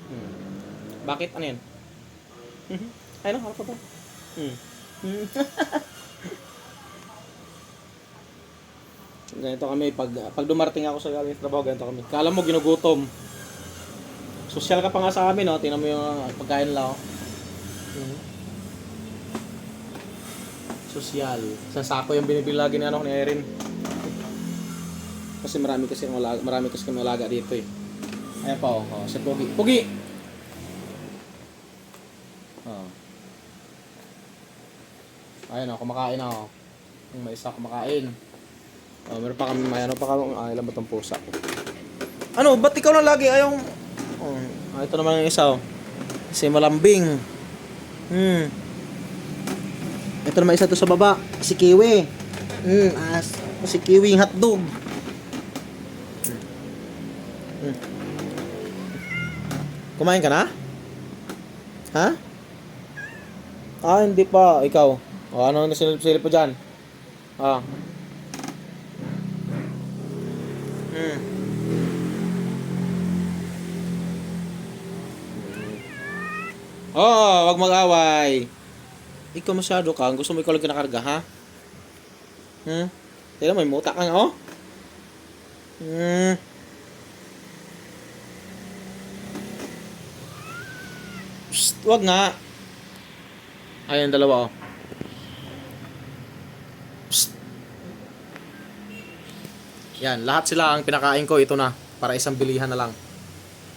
Hmm. Bakit? Ano yan? Ay, no, harap pa ba? Ganito kami, pag dumarating ako sa galing trabaho, ganito kami. Kala mo ginugutom. Sosyal ka pa nga sa amin, no? Tingnan mo yung pagkain lang, oh. Sosyal. Sa sako yung binibili lagi ni Erin. Kasi marami kasi kami alaga dito eh. Ayan pa, oh, si Pogi. Pogi! Oh. Ayun, oh, kumakain na, oh. Yung may isa kumakain. Oh, meron pa kami, may ano pa kami, ilan ba itong pusa ko? Ano, ba't ikaw na lagi ayaw? Oh, ito naman yung isa, oh. Si Malambing. Ito naman isa to sa baba, si Kiwi. Si Kiwi yung hotdog. Kumain ka na? Ha? Hindi pa. Ikaw? O, ano na silip po dyan? Wag mag-away. Ikaw masyado ka. Gusto mo ikaw lang kinakarga, ha? Tignan mo, may muta ka nga, oh. Psst, wag nga. Ayan, dalawa, oh. Psst. Yan, lahat sila ang pinakain ko. Ito na, para isang bilihan na lang.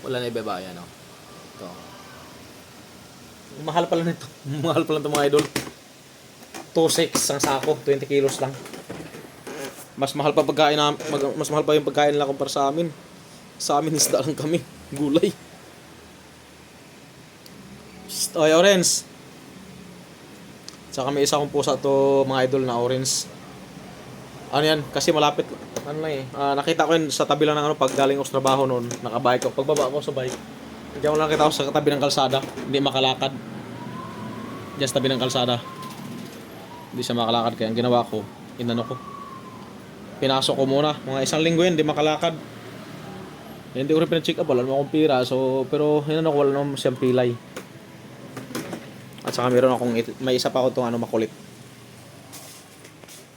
Wala na ibaba, yan, oh. Ito. Mahal pala nito. Mahal pala ito, mga idol. 2.6 ang sako, 20 kilos lang. Mas mahal pa mas mahal pa yung pagkain nila kumpara sa amin. Sa amin isda lang kami, gulay. Oy, orange. Tsaka may isa kong pusa to, mga idol, na orange. Ano yan? Kasi malapit. Ano lang eh. Nakita ko yun sa tabi lang ng pag galing ako sa trabaho noon. Nakabike ako. Pagbaba ako sa bike. Diyan ko lang nakita ko sa tabi ng kalsada. Hindi makalakad. Diyan sa tabi ng kalsada. Hindi siya makalakad. Kaya ang ginawa ko, inano ko. Pinasok ko muna. Mga isang linggo yun, hindi makalakad. Hindi ko rin pina-check up. Wala naman akong pira. So, pero inano ko, wala naman siyang pilay. At saka meron akong, may isa pa ako itong makulit.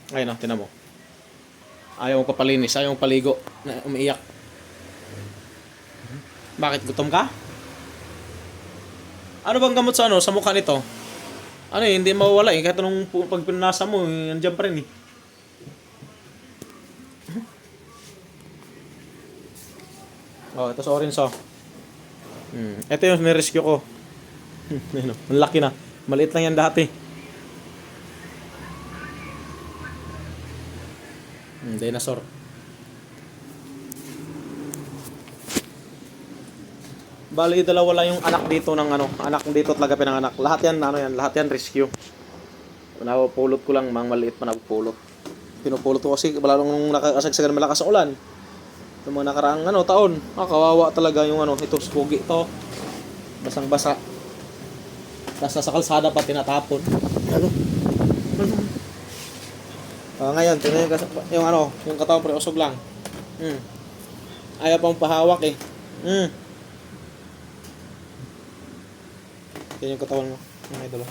Ayun, tinan mo. Ayaw mo papalinis, ayaw mo paligo. Umiiyak. Bakit? Gutom ka? Ano bang gamot sa sa mukha nito? Hindi mawawala eh. Kahit anong pag pinasa mo, nandiyan pa rin eh. Ito sa orange, oh. Ito yung nirescue ko. Ang laki na. Maliit lang yan dati. Dinosaur. Bali, dalawa lang yung anak dito ng anak dito talaga pinanganak. Lahat yan, lahat yan rescue. Napupulot ko lang, mga maliit pa napupulot. Pinupulot ko kasi, wala nung nakasagsagan malakas sa ulan. Yung mga nakaraang taon, kawawa talaga yung ito, spogi ito. Basang-basa. Tapos nasa kalsada pa tinatapon. Ngayon, tingnan yung yung katawan pre usog lang. Ayaw pang pahawak eh. Tingnan yung katawan mo. Idol.